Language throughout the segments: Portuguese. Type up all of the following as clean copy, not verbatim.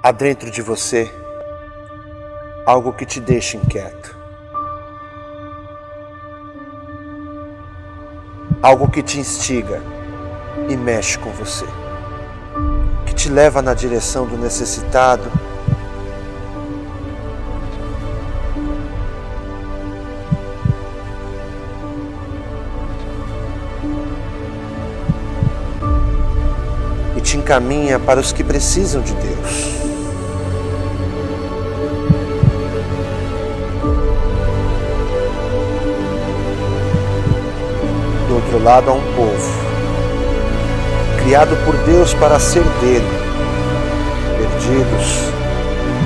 há dentro de você algo que te deixa inquieto, algo que te instiga e mexe com você, que te leva na direção do necessitado, e te encaminha para os que precisam de Deus. Do outro lado há um povo, criado por Deus para ser dele, perdidos,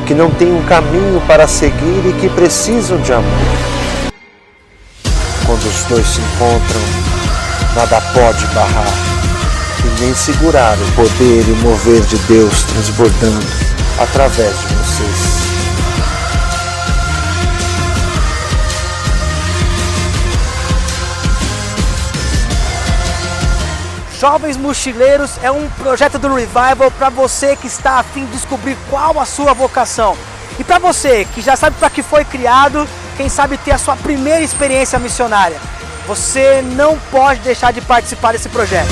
que não têm um caminho para seguir e que precisam de amor. Quando os dois se encontram, nada pode barrar e nem segurar o poder e o mover de Deus transbordando através de vocês. Jovens Mochileiros é um projeto do Revival para você que está a fim de descobrir qual a sua vocação. E para você que já sabe para que foi criado, quem sabe ter a sua primeira experiência missionária. Você não pode deixar de participar desse projeto.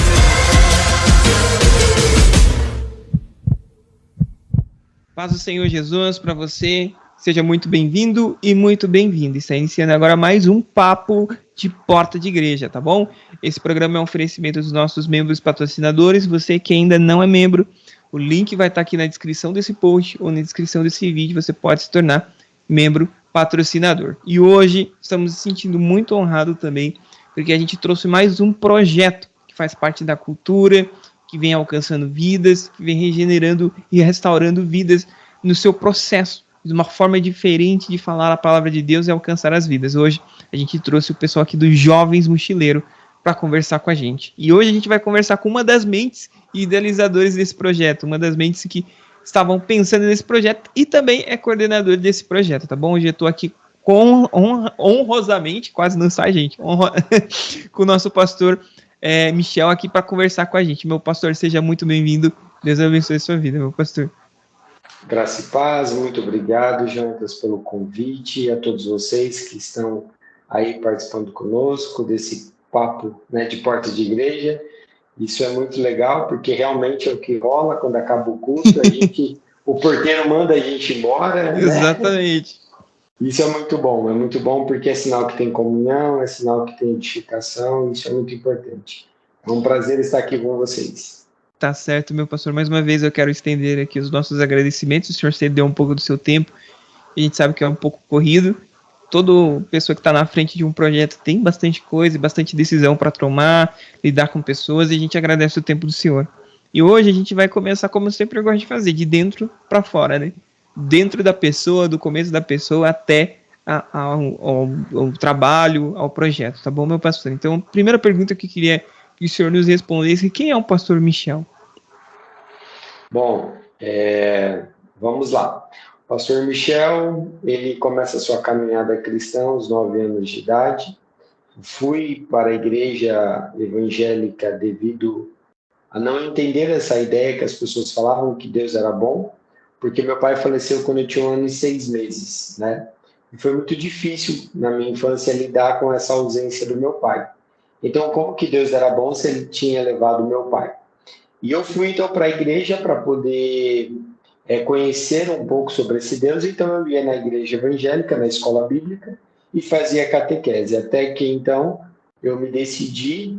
Paz do Senhor Jesus para você. Seja muito bem-vindo e muito bem-vindo. Está iniciando agora mais um Papo de Porta de Igreja, tá bom? Esse programa é um oferecimento dos nossos membros patrocinadores. Você que ainda não é membro, o link vai estar aqui na descrição desse post ou na descrição desse vídeo. Você pode se tornar membro patrocinador. E hoje estamos nos sentindo muito honrados também, porque a gente trouxe mais um projeto que faz parte da cultura, que vem alcançando vidas, que vem regenerando e restaurando vidas no seu processo, de uma forma diferente de falar a palavra de Deus e alcançar as vidas. Hoje a gente trouxe o pessoal aqui dos Jovens Mochileiros para conversar com a gente. E hoje a gente vai conversar com uma das mentes e idealizadores desse projeto, uma das mentes que estavam pensando nesse projeto e também é coordenador desse projeto, tá bom? Hoje eu estou aqui honrosamente, quase não sai, gente, com o nosso pastor Michel aqui para conversar com a gente. Meu pastor, seja muito bem-vindo. Deus abençoe a sua vida, meu pastor. Graça e paz, muito obrigado, Jonatas, pelo convite, e a todos vocês que estão aí participando conosco desse papo, né, de porta de igreja. Isso é muito legal, porque realmente é o que rola quando acaba o culto, o porteiro manda a gente embora, né? Exatamente. Isso é muito bom porque é sinal que tem comunhão, é sinal que tem edificação, isso é muito importante. É um prazer estar aqui com vocês. Tá certo, meu pastor. Mais uma vez eu quero estender aqui os nossos agradecimentos. O senhor cedeu um pouco do seu tempo. A gente sabe que é um pouco corrido. Toda pessoa que está na frente de um projeto tem bastante coisa e bastante decisão para tomar, lidar com pessoas, e a gente agradece o tempo do senhor. E hoje a gente vai começar, como eu sempre gosto de fazer, de dentro para fora, né? Dentro da pessoa, do começo da pessoa até ao trabalho, ao projeto, tá bom, meu pastor? Então, a primeira pergunta que eu queria que o senhor nos respondesse: quem é o pastor Michel? Bom, vamos lá. O pastor Michel, ele começa a sua caminhada cristã aos 9 anos de idade. Fui para a igreja evangélica devido a não entender essa ideia que as pessoas falavam que Deus era bom, porque meu pai faleceu quando eu tinha 1 ano e 6 meses, né? E foi muito difícil na minha infância lidar com essa ausência do meu pai. Então, como que Deus era bom se ele tinha levado meu pai? E eu fui, então, para a igreja para poder conhecer um pouco sobre esse Deus. Então, eu ia na igreja evangélica, na escola bíblica, e fazia catequese. Até que, então, eu me decidi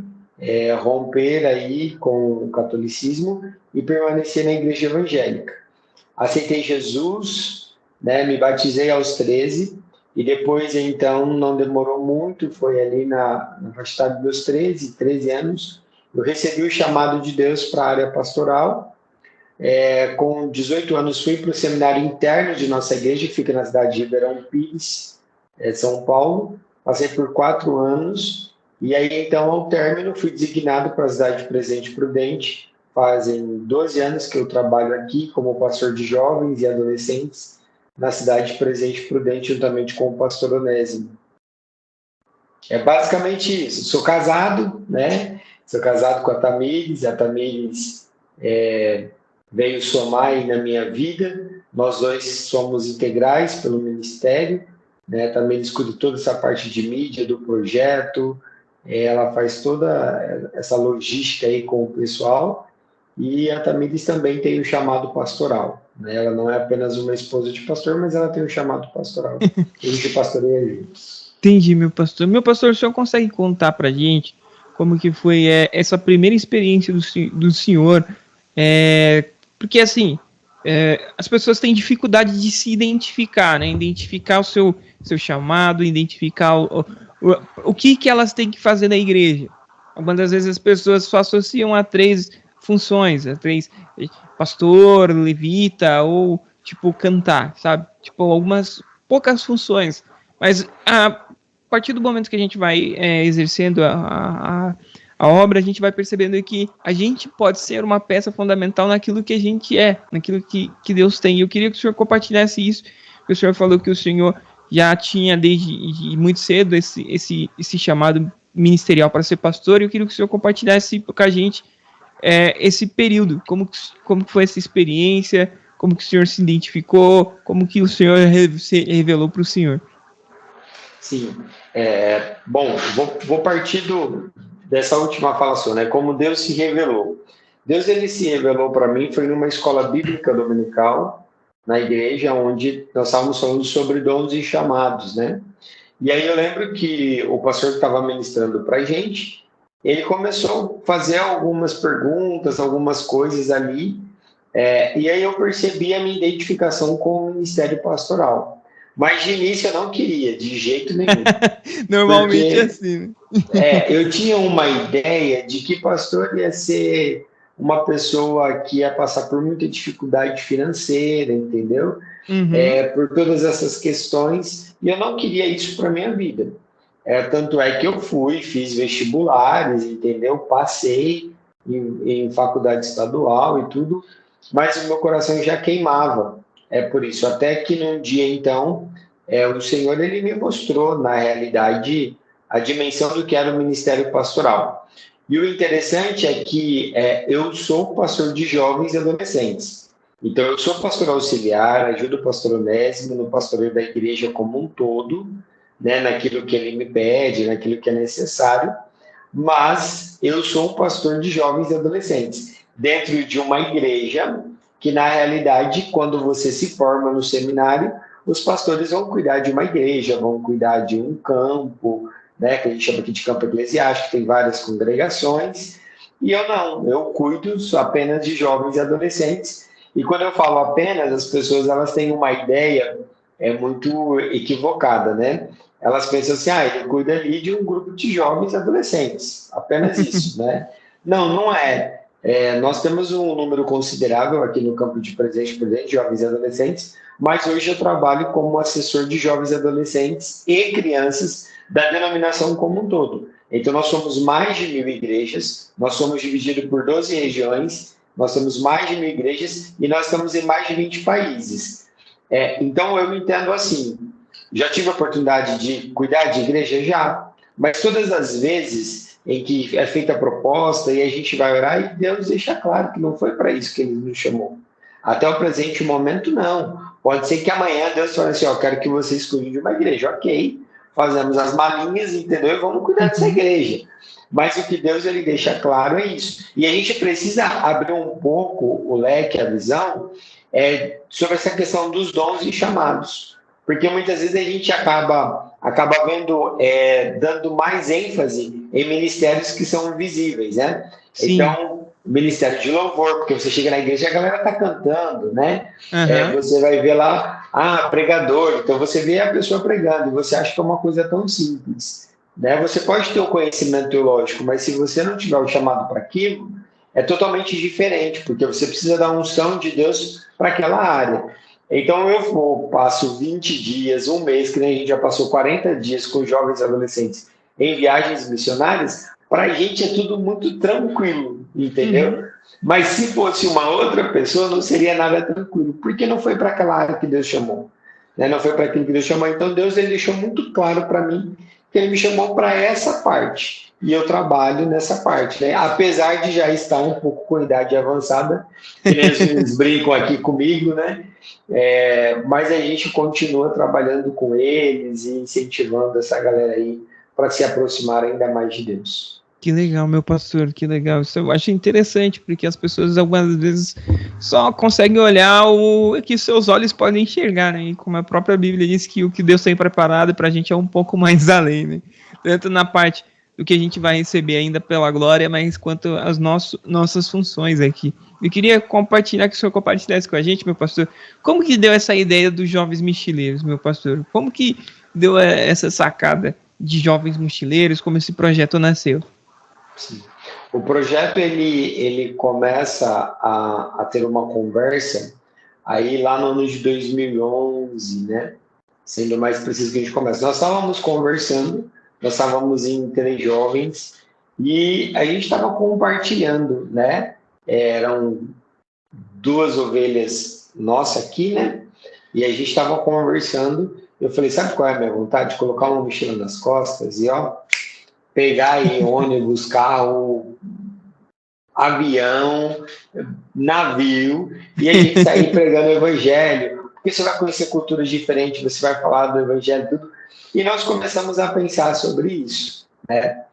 romper aí com o catolicismo e permanecer na igreja evangélica. Aceitei Jesus, né, me batizei aos 13, e depois, então, não demorou muito, foi ali na faixa dos meus 13 anos, eu recebi o chamado de Deus para a área pastoral. Com 18 anos, fui para o seminário interno de nossa igreja, que fica na cidade de Ribeirão Pires, São Paulo. Passei por 4 anos, e aí, então, ao término, fui designado para a cidade de Presidente Prudente. Fazem 12 anos que eu trabalho aqui como pastor de jovens e adolescentes, na cidade de Presidente Prudente, juntamente com o pastor Onésimo. É basicamente isso. Sou casado, né? Sou casado com a Tamires. A Tamires veio somar aí na minha vida, Nós dois somos integrais pelo ministério, né? Também discute toda essa parte de mídia do projeto, ela faz toda essa logística aí com o pessoal, e a Tamires também tem o chamado pastoral, né? Ela não é apenas uma esposa de pastor, mas ela tem o chamado pastoral. A gente pastoreia juntos. Entendi, meu pastor. Meu pastor, o senhor consegue contar pra gente como que foi essa primeira experiência do senhor? Porque, assim, as pessoas têm dificuldade de se identificar, né? Identificar o seu chamado, identificar o que elas têm que fazer na igreja. Algumas das vezes as pessoas só associam a 3 funções, a 3, pastor, levita, ou, tipo, cantar, sabe? Tipo, algumas poucas funções. Mas a partir do momento que a gente vai exercendo a obra, a gente vai percebendo que a gente pode ser uma peça fundamental naquilo que a gente naquilo que Deus tem. E eu queria que o senhor compartilhasse isso, porque o senhor falou que o senhor já tinha desde muito cedo esse chamado ministerial para ser pastor, e eu queria que o senhor compartilhasse com a gente esse período, como foi essa experiência, como que o senhor se identificou, como que o senhor se revelou para o senhor. Sim, bom, vou partir dessa última fala sua, né? Como Deus se revelou. Deus, ele se revelou para mim, foi numa escola bíblica dominical, na igreja, onde nós estávamos falando sobre dons e chamados, né? E aí eu lembro que o pastor que estava ministrando para a gente, ele começou a fazer algumas perguntas, algumas coisas ali, e aí eu percebi a minha identificação com o ministério pastoral. Mas de início eu não queria, de jeito nenhum. Normalmente é assim, né? Eu tinha uma ideia de que pastor ia ser uma pessoa que ia passar por muita dificuldade financeira, entendeu? Uhum. Por todas essas questões, e eu não queria isso para minha vida. Tanto é que eu fiz vestibulares, entendeu? Passei em faculdade estadual e tudo, mas o meu coração já queimava. Por isso, até que num dia, então, o Senhor, ele me mostrou, na realidade, a dimensão do que era o ministério pastoral. E o interessante é que eu sou pastor de jovens e adolescentes. Então, eu sou pastor auxiliar, ajudo o pastor Onésimo no pastoreio da igreja como um todo, né, naquilo que ele me pede, naquilo que é necessário, mas eu sou um pastor de jovens e adolescentes, dentro de uma igreja que, na realidade, quando você se forma no seminário, os pastores vão cuidar de uma igreja, vão cuidar de um campo, né, que a gente chama aqui de campo eclesiástico, tem várias congregações, e eu não, eu cuido apenas de jovens e adolescentes. E quando eu falo apenas, as pessoas elas têm uma ideia muito equivocada, né? Elas pensam assim, ele cuida ali de um grupo de jovens e adolescentes, apenas isso, né? Não é. Nós temos um número considerável aqui no campo de presente de jovens e adolescentes, mas hoje eu trabalho como assessor de jovens e adolescentes e crianças da denominação como um todo. Então, nós somos mais de 1.000 igrejas, nós somos divididos por 12 regiões, nós temos mais de 1.000 igrejas e nós estamos em mais de 20 países. Então, eu entendo assim, já tive a oportunidade de cuidar de igreja? Já, mas todas as vezes em que é feita a proposta e a gente vai orar e Deus deixa claro que não foi para isso que Ele nos chamou. Até o presente momento, não. Pode ser que amanhã Deus fale assim, quero que vocês cuidem de uma igreja. Ok, fazemos as malinhas, entendeu? E vamos cuidar dessa igreja. Mas o que Deus ele deixa claro é isso. E a gente precisa abrir um pouco o leque, a visão, sobre essa questão dos dons e chamados. Porque muitas vezes a gente acaba vendo, dando mais ênfase em ministérios que são visíveis, né? Sim. Então, ministério de louvor, porque você chega na igreja e a galera tá cantando, né? Uhum. Você vai ver lá, pregador, então você vê a pessoa pregando e você acha que é uma coisa tão simples, né? Você pode ter o conhecimento teológico, mas se você não tiver o chamado para aquilo, é totalmente diferente, porque você precisa da unção de Deus para aquela área. Então, eu passo 20 dias, um mês, que nem a gente já passou 40 dias com jovens e adolescentes em viagens missionárias, para a gente é tudo muito tranquilo, entendeu? Uhum. Mas se fosse uma outra pessoa, não seria nada tranquilo, porque não foi para aquela área que Deus chamou, né? Não foi para aquilo que Deus chamou. Então, Deus ele deixou muito claro para mim que Ele me chamou para essa parte. e eu trabalho nessa parte, né? Apesar de já estar um pouco com idade avançada, que eles brincam aqui comigo, né? Mas a gente continua trabalhando com eles e incentivando essa galera aí para se aproximar ainda mais de Deus. Que legal, meu pastor, que legal. Isso eu acho interessante, porque as pessoas algumas vezes só conseguem olhar o que seus olhos podem enxergar, né? E como a própria Bíblia diz que o que Deus tem preparado para a gente é um pouco mais além, né? Tanto na parte do que a gente vai receber ainda pela glória, mas quanto às nossas funções aqui. Eu queria compartilhar, que o senhor compartilhasse com a gente, meu pastor, como que deu essa ideia dos jovens mochileiros, meu pastor? Como que deu essa sacada de jovens mochileiros, como esse projeto nasceu? Sim. O projeto ele começa a ter uma conversa aí lá no ano de 2011, né? Sendo mais preciso que a gente começa. Nós estávamos conversando, nós estávamos em 3 jovens e a gente estava compartilhando, né? Eram 2 ovelhas nossas aqui, né? E a gente estava conversando. Eu falei, sabe qual é a minha vontade? De colocar uma mochila nas costas e, ó, pegar em ônibus, carro, avião, navio, e a gente sair pregando o evangelho, porque você vai conhecer culturas diferentes, você vai falar do evangelho, tudo. E nós começamos a pensar sobre isso, né?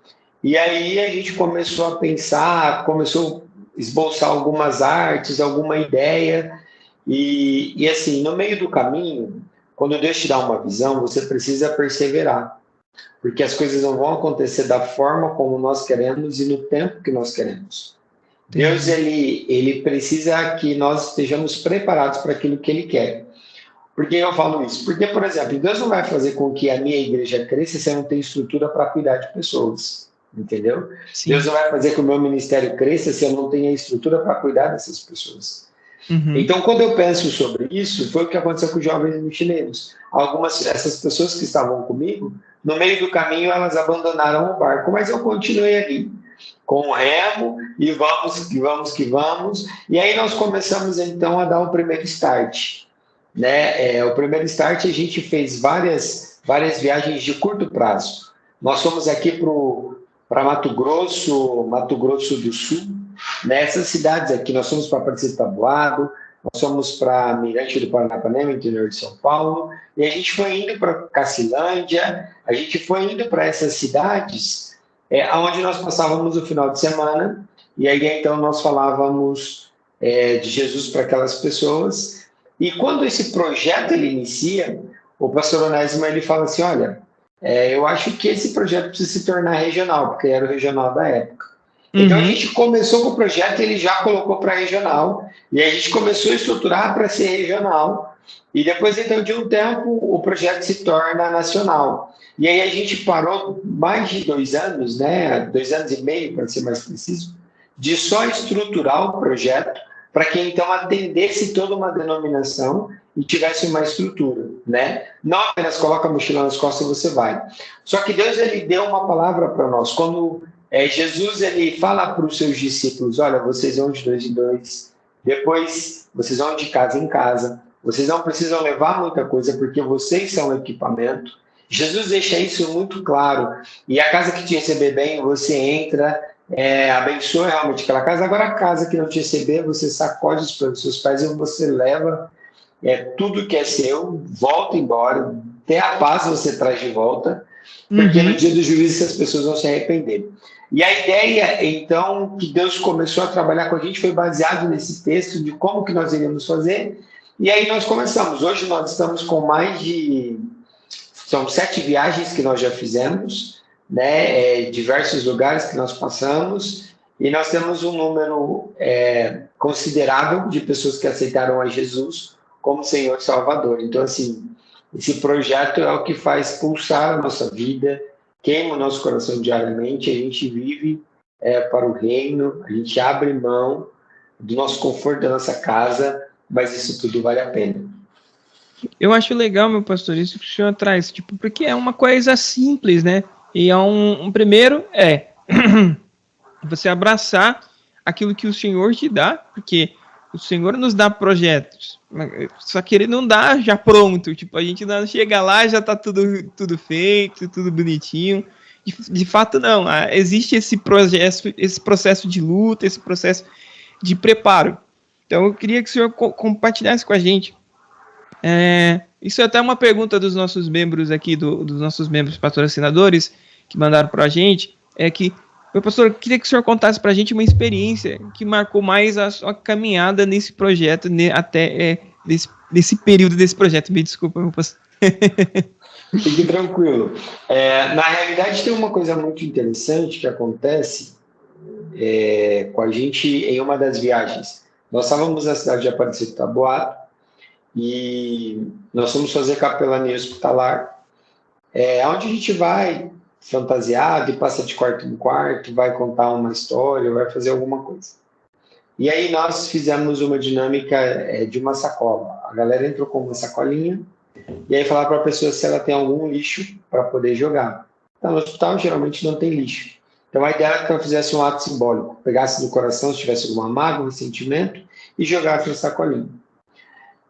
E aí a gente começou a pensar, começou a esboçar algumas artes, alguma ideia, e assim, no meio do caminho, quando Deus te dá uma visão, você precisa perseverar. Porque as coisas não vão acontecer da forma como nós queremos e no tempo que nós queremos. Deus, ele precisa que nós estejamos preparados para aquilo que ele quer. Por que eu falo isso? Porque, por exemplo, Deus não vai fazer com que a minha igreja cresça se eu não tenho estrutura para cuidar de pessoas. Entendeu? Sim. Deus não vai fazer com que o meu ministério cresça se eu não tenho estrutura para cuidar dessas pessoas. Uhum. Então, quando eu penso sobre isso, foi o que aconteceu com os jovens mochileiros. Essas pessoas que estavam comigo, no meio do caminho, elas abandonaram o barco, mas eu continuei ali, com o remo, e vamos. E aí nós começamos, então, a dar o primeiro start. Né? O primeiro start, a gente fez várias viagens de curto prazo. Nós fomos aqui para Mato Grosso do Sul, nessas cidades aqui. Nós fomos para Aparecida do Taboado, nós fomos para Mirante do Paranapanema, interior de São Paulo, e a gente foi indo para Cacilândia, a gente foi indo para essas cidades, onde nós passávamos o final de semana, e aí então nós falávamos de Jesus para aquelas pessoas. E quando esse projeto ele inicia, o pastor Onésimo ele fala assim, olha, eu acho que esse projeto precisa se tornar regional, porque era o regional da época. Então, a gente começou com o projeto e ele já colocou para regional, e a gente começou a estruturar para ser regional, e depois, então, de um tempo, o projeto se torna nacional. E aí a gente parou mais de 2 anos, né, 2 anos e meio, para ser mais preciso, de só estruturar o projeto, para que, então, atendesse toda uma denominação e tivesse uma estrutura, né? Não apenas coloca a mochila nas costas e você vai. Só que Deus, ele deu uma palavra para nós. Quando Jesus, ele fala para os seus discípulos, olha, vocês vão de 2 em 2, depois vocês vão de casa em casa, vocês não precisam levar muita coisa, porque vocês são o equipamento. Jesus deixa isso muito claro. E a casa que te receber bem, você entra, abençoa realmente aquela casa. Agora, a casa que não te receber, você sacode os seus pés e você leva tudo que é seu, volta embora, até a paz você traz de volta, porque no dia do juízo as pessoas vão se arrepender. E a ideia, então, que Deus começou a trabalhar com a gente foi baseado nesse texto de como que nós iríamos fazer, e aí nós começamos. Hoje nós estamos com são 7 viagens que nós já fizemos, né? Diversos lugares que nós passamos, e nós temos um número considerável de pessoas que aceitaram a Jesus como Senhor e Salvador. Então, assim, esse projeto é o que faz pulsar a nossa vida, queima o nosso coração diariamente, a gente vive para o reino, a gente abre mão do nosso conforto da nossa casa, mas isso tudo vale a pena. Eu acho legal, meu pastor, isso que o senhor traz, porque é uma coisa simples, né? E primeiro você abraçar aquilo que o Senhor te dá, porque o Senhor nos dá projetos, só que ele não dá já pronto, a gente não chega lá, já tá tudo feito, tudo bonitinho, de fato não. Existe esse processo de luta, esse processo de preparo. Então eu queria que o senhor compartilhasse com a gente. Isso é até uma pergunta dos nossos membros aqui, dos nossos membros patrocinadores, que mandaram para a gente, meu pastor, eu queria que o senhor contasse para a gente uma experiência que marcou mais a sua caminhada nesse projeto, nesse período desse projeto. Me desculpa, meu pastor. Fique tranquilo. Na realidade, tem uma coisa muito interessante que acontece com a gente em uma das viagens. Nós estávamos na cidade de Aparecida do Taboado e nós fomos fazer capelania hospitalar, onde a gente vai fantasiado e passa de quarto em quarto, vai contar uma história, vai fazer alguma coisa. E aí nós fizemos uma dinâmica de uma sacola. A galera entrou com uma sacolinha e aí falaram para a pessoa se ela tem algum lixo para poder jogar. Então, no hospital geralmente não tem lixo. Então a ideia era que ela fizesse um ato simbólico, pegasse do coração se tivesse alguma mágoa, um sentimento e jogasse na sacolinha.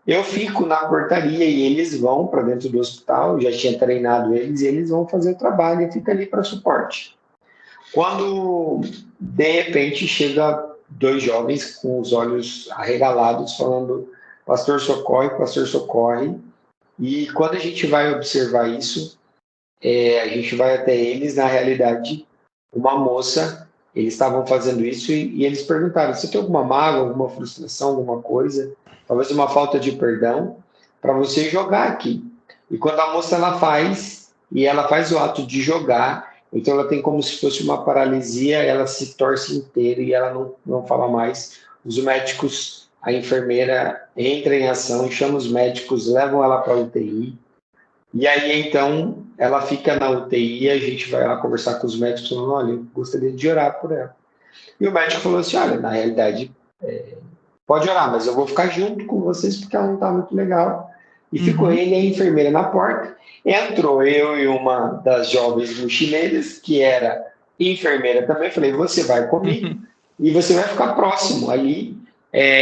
Eu fico na portaria e eles vão para dentro do hospital, já tinha treinado eles, e eles vão fazer o trabalho e fica ali para suporte. Quando, de repente, chega 2 jovens com os olhos arregalados, falando, pastor, socorre. E quando a gente vai observar isso, a gente vai até eles, na realidade, uma moça, eles estavam fazendo isso e eles perguntaram, você tem alguma mágoa, alguma frustração, alguma coisa, talvez uma falta de perdão, para você jogar aqui. E quando a moça ela faz o ato de jogar, então ela tem como se fosse uma paralisia, ela se torce inteira e ela não fala mais. Os médicos, a enfermeira entra em ação, chama os médicos, levam ela para a UTI. E aí, então, ela fica na UTI, a gente vai lá conversar com os médicos, falando, olha, eu gostaria de orar por ela. E o médico falou assim, olha, na realidade, pode orar, mas eu vou ficar junto com vocês porque ela não está muito legal. E ficou ele e a enfermeira na porta. Entrou eu e uma das jovens mochileiras, que era enfermeira também. Falei, você vai comigo e você vai ficar próximo ali,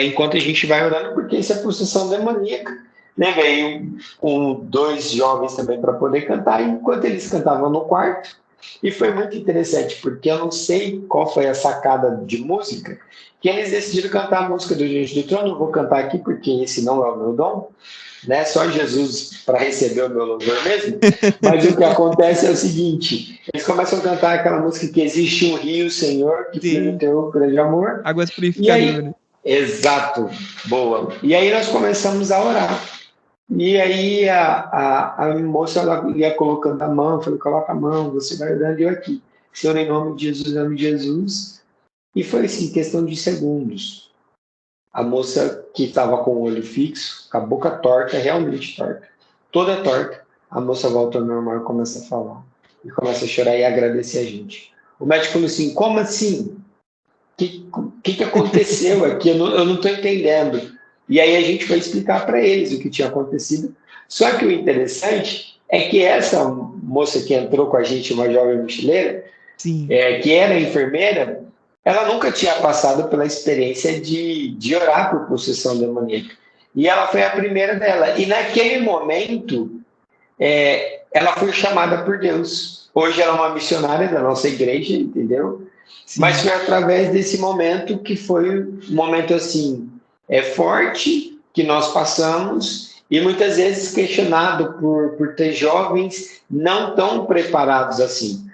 enquanto a gente vai orando, porque isso é possessão demoníaca. Levei com 2 jovens também para poder cantar, enquanto eles cantavam no quarto. E foi muito interessante, porque eu não sei qual foi a sacada de música, que eles decidiram cantar a música do Diante do Trono. Eu vou cantar aqui, porque esse não é o meu dom, né? Só Jesus para receber o meu louvor mesmo. Mas o que acontece é o seguinte, eles começam a cantar aquela música que existe um rio, Senhor, que flui no teu grande amor. Águas purificadoras. Exato, boa. E aí nós começamos a orar. E aí a moça ela ia colocando a mão, eu falei, coloca a mão, você vai orando, eu aqui. Senhor, em nome de Jesus. E foi assim, questão de segundos. A moça que estava com o olho fixo, com a boca torta, realmente torta, toda torta, a moça volta ao normal e começa a falar. E começa a chorar e agradecer a gente. O médico falou assim, como assim? O que aconteceu aqui? Eu não estou entendendo. E aí a gente foi explicar para eles o que tinha acontecido. Só que o interessante é que essa moça que entrou com a gente, uma jovem mochileira, que era enfermeira, ela nunca tinha passado pela experiência de orar por possessão demoníaca. E ela foi a primeira dela. E naquele momento, ela foi chamada por Deus. Hoje ela é uma missionária da nossa igreja, entendeu? Sim. Mas foi através desse momento que foi um momento assim, forte, que nós passamos, e muitas vezes questionado por ter jovens não tão preparados assim.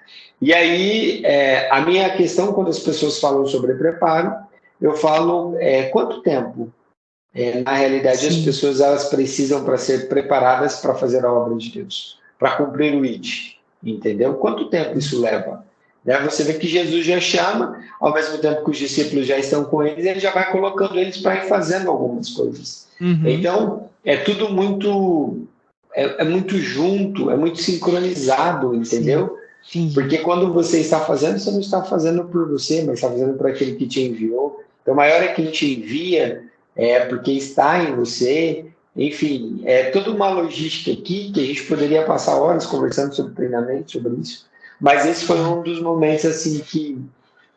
E aí, a minha questão, quando as pessoas falam sobre preparo, eu falo, quanto tempo, na realidade, as pessoas elas precisam para ser preparadas para fazer a obra de Deus, para cumprir o ID, entendeu? Quanto tempo isso leva? Você vê que Jesus já chama, ao mesmo tempo que os discípulos já estão com eles, ele já vai colocando eles para ir fazendo algumas coisas. Então, é tudo muito, muito junto, é muito sincronizado, entendeu? Sim. Porque quando você está fazendo, você não está fazendo por você, mas está fazendo por aquele que te enviou. Então, maior é quem te envia, porque está em você. Enfim, é toda uma logística aqui que a gente poderia passar horas conversando sobre treinamento, sobre isso. Mas esse foi um dos momentos assim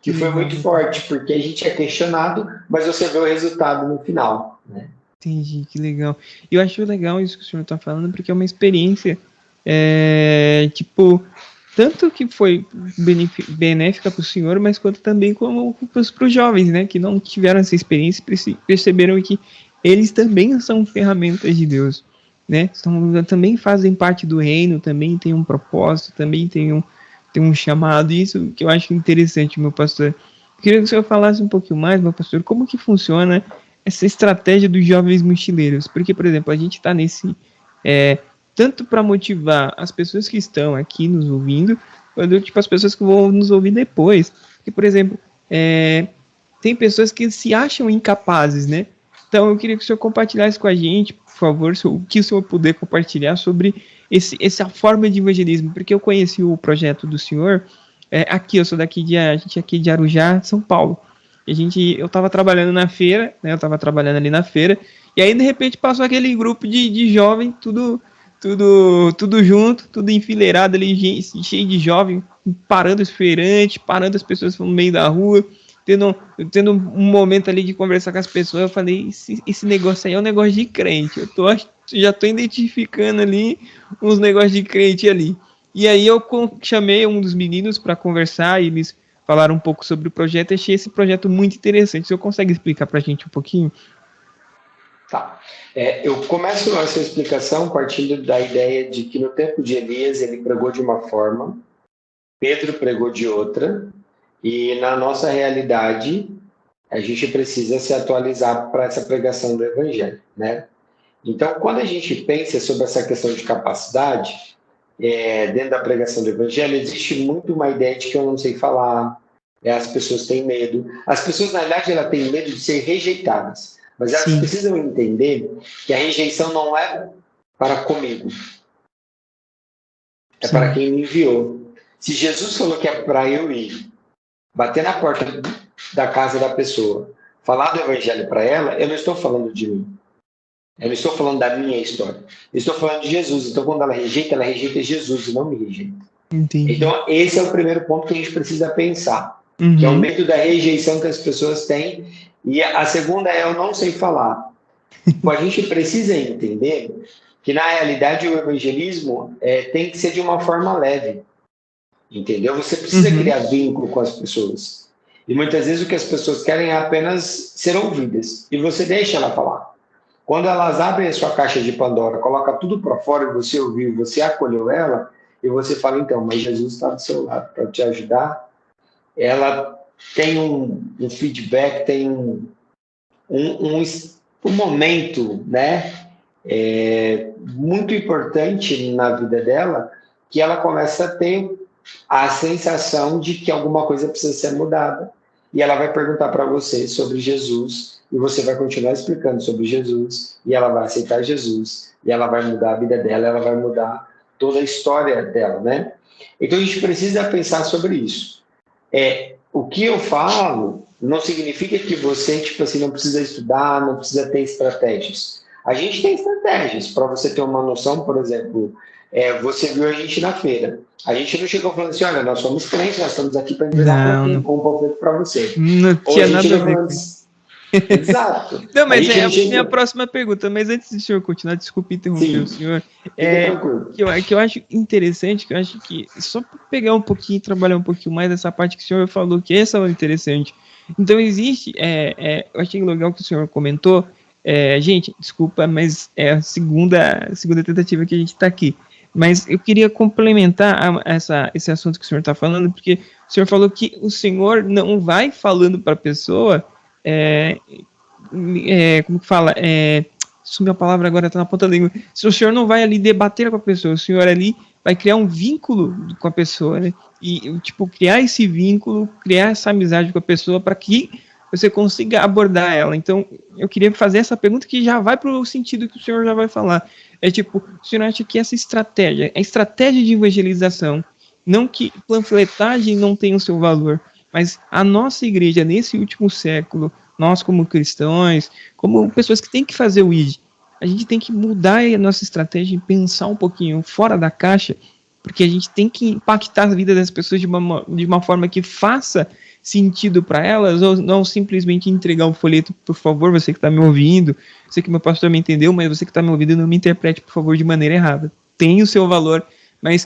que foi muito forte, porque a gente é questionado, mas você vê o resultado no final, né? Entendi, que legal. Eu acho legal isso que o senhor está falando, porque é uma experiência, tanto que foi benéfica para o senhor, mas quanto também como para os jovens, né, que não tiveram essa experiência e perceberam que eles também são ferramentas de Deus, né, também fazem parte do reino, também tem um propósito, também tem um chamado, e isso que eu acho interessante, meu pastor. Eu queria que o senhor falasse um pouquinho mais, meu pastor, como que funciona essa estratégia dos jovens mochileiros, porque, por exemplo, a gente está nesse... tanto para motivar as pessoas que estão aqui nos ouvindo, quanto tipo, as pessoas que vão nos ouvir depois. Porque, por exemplo, tem pessoas que se acham incapazes, né? Então, eu queria que o senhor compartilhasse com a gente, por favor, o que o senhor puder compartilhar sobre essa forma de evangelismo, porque eu conheci o projeto do senhor aqui, eu sou a gente é aqui de Arujá, São Paulo. Eu estava trabalhando na feira, né? Eu estava trabalhando ali na feira, e aí, de repente, passou aquele grupo de jovens, tudo junto, tudo enfileirado ali, cheio de jovem, parando os feirantes, parando as pessoas no meio da rua, tendo um momento ali de conversar com as pessoas. Eu falei, esse negócio aí é um negócio de crente, já tô identificando ali uns negócios de crente ali. E aí eu chamei um dos meninos para conversar, e eles falaram um pouco sobre o projeto, e achei esse projeto muito interessante. O senhor consegue explicar para a gente um pouquinho? Tá. Eu começo essa explicação partindo da ideia de que no tempo de Elias ele pregou de uma forma, Pedro pregou de outra, e na nossa realidade a gente precisa se atualizar para essa pregação do Evangelho, né? Então, quando a gente pensa sobre essa questão de capacidade, dentro da pregação do Evangelho, existe muito uma ideia de que eu não sei falar, as pessoas têm medo. As pessoas, na verdade, elas têm medo de ser rejeitadas. Mas elas precisam entender que a rejeição não é para comigo. É para quem me enviou. Se Jesus falou que é para eu ir, bater na porta da casa da pessoa, falar do evangelho para ela, eu não estou falando de mim. Eu não estou falando da minha história. Eu estou falando de Jesus. Então, quando ela rejeita Jesus e não me rejeita. Entendi. Então, esse é o primeiro ponto que a gente precisa pensar. Que é o medo da rejeição que as pessoas têm. E a segunda é eu não sei falar. A gente precisa entender que, na realidade, o evangelismo tem que ser de uma forma leve. Entendeu? Você precisa criar vínculo com as pessoas. E muitas vezes o que as pessoas querem é apenas ser ouvidas. E você deixa ela falar. Quando elas abrem a sua caixa de Pandora, coloca tudo para fora e você ouviu, você acolheu ela, e você fala, então, mas Jesus está do seu lado para te ajudar. Ela tem um feedback, tem um momento, né, muito importante na vida dela, que ela começa a ter a sensação de que alguma coisa precisa ser mudada. E ela vai perguntar para você sobre Jesus, e você vai continuar explicando sobre Jesus, e ela vai aceitar Jesus, e ela vai mudar a vida dela, ela vai mudar toda a história dela, né? Então a gente precisa pensar sobre isso. O que eu falo não significa que você, tipo assim, não precisa estudar, não precisa ter estratégias. A gente tem estratégias. Para você ter uma noção, por exemplo, você viu a gente na feira. A gente não chegou falando assim, olha, nós somos crentes, nós estamos aqui para entregar um panfleto para você. Não tinha nada a ver com isso. Exato. Não, mas é a minha próxima pergunta. Mas antes do senhor continuar, desculpe interromper o senhor. Que eu acho interessante, que eu acho que só para pegar um pouquinho, trabalhar um pouquinho mais essa parte que o senhor falou, que essa é interessante. Então existe, eu achei legal que o senhor comentou, gente, desculpa, mas é a segunda tentativa que a gente está aqui. Mas eu queria complementar esse assunto que o senhor está falando, porque o senhor falou que o senhor não vai falando para a pessoa, como que fala? Sumiu a palavra agora, está na ponta da língua. Se o senhor não vai ali debater com a pessoa, o senhor ali vai criar um vínculo com a pessoa, né? E, tipo, criar esse vínculo, criar essa amizade com a pessoa para que você consiga abordar ela. Então, eu queria fazer essa pergunta que já vai para o sentido que o senhor já vai falar. O senhor acha que essa estratégia, a estratégia de evangelização, não que panfletagem não tenha o seu valor, mas a nossa igreja, nesse último século, nós como cristãos, como pessoas que têm que fazer o ID, a gente tem que mudar a nossa estratégia e pensar um pouquinho fora da caixa, porque a gente tem que impactar a vida das pessoas de uma forma que faça sentido para elas, ou não simplesmente entregar um folheto, por favor, você que está me ouvindo, sei que meu pastor me entendeu, mas você que está me ouvindo, não me interprete, por favor, de maneira errada. Tem o seu valor, mas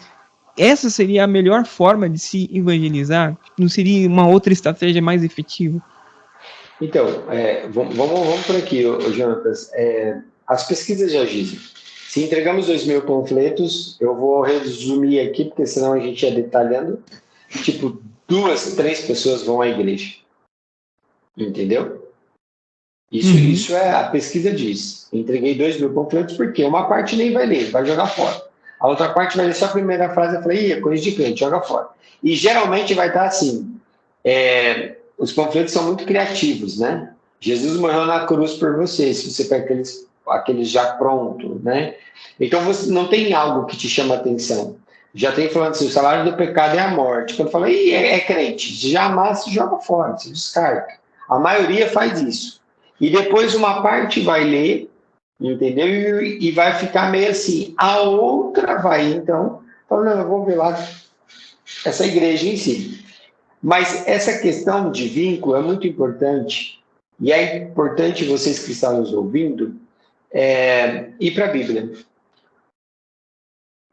essa seria a melhor forma de se evangelizar? Não seria uma outra estratégia mais efetiva? Então, vamos por aqui, Jonatas. As pesquisas já dizem. Se entregamos 2.000 panfletos, eu vou resumir aqui, porque senão a gente ia detalhando. Tipo, 2, 3 pessoas vão à igreja. Entendeu? Isso é, a pesquisa diz. Entreguei 2.000 panfletos, porque uma parte nem vai ler, vai jogar fora. A outra parte vai ler só a primeira frase, eu falei, é coisa de crente, joga fora. E geralmente vai estar assim, os panfletos são muito criativos, né? Jesus morreu na cruz por você, se você pega aqueles já pronto, né? Então você não tem algo que te chama atenção. Já tem falando assim, o salário do pecado é a morte. Quando fala, é crente, jamais se joga fora, se descarta. A maioria faz isso. E depois uma parte vai ler, entendeu? E vai ficar meio assim. A outra vai, então, falar, não, eu vou ver lá essa igreja em si. Mas essa questão de vínculo é muito importante. E é importante vocês que estão nos ouvindo ir para a Bíblia.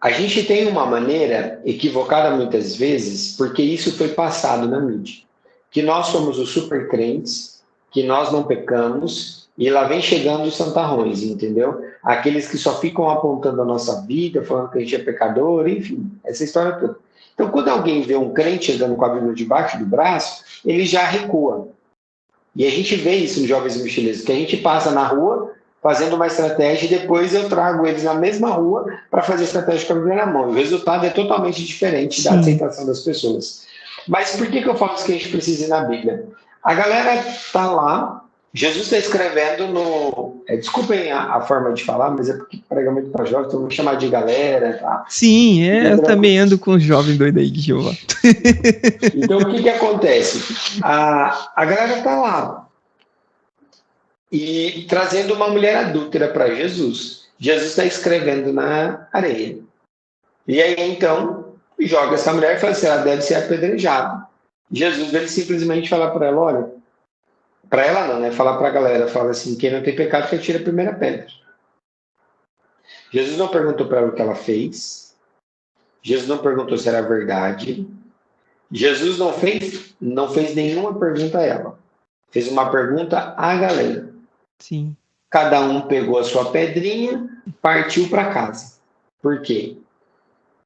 A gente tem uma maneira equivocada muitas vezes, porque isso foi passado na mídia. Que nós somos os super crentes, que nós não pecamos, e lá vem chegando os santarrões, entendeu? Aqueles que só ficam apontando a nossa vida, falando que a gente é pecador, enfim, essa história toda. Então, quando alguém vê um crente andando com a Bíblia debaixo do braço, ele já recua. E a gente vê isso nos jovens mochileiros, que a gente passa na rua fazendo uma estratégia e depois eu trago eles na mesma rua para fazer estratégia com a Bíblia na mão. O resultado é totalmente diferente da aceitação das pessoas. Mas por que eu falo que a gente precisa ir na Bíblia? A galera está lá, Jesus está escrevendo no... desculpem a forma de falar, mas é porque prega muito para jovens, então eu vou chamar de galera, tá? Sim, eu também ando com os jovens doidos aí de Jeová. Então, o que acontece? A galera está lá e trazendo uma mulher adúltera para Jesus. Jesus está escrevendo na areia. E aí, então, joga essa mulher e fala assim, ela deve ser apedrejada. Jesus, ele simplesmente fala para ela, olha, para ela não, né? Fala para a galera, fala assim, quem não tem pecado que atire a primeira pedra. Jesus não perguntou para ela o que ela fez. Jesus não perguntou se era verdade. Jesus não fez nenhuma pergunta a ela. Fez uma pergunta à galera. Sim. Cada um pegou a sua pedrinha, partiu para casa. Por quê?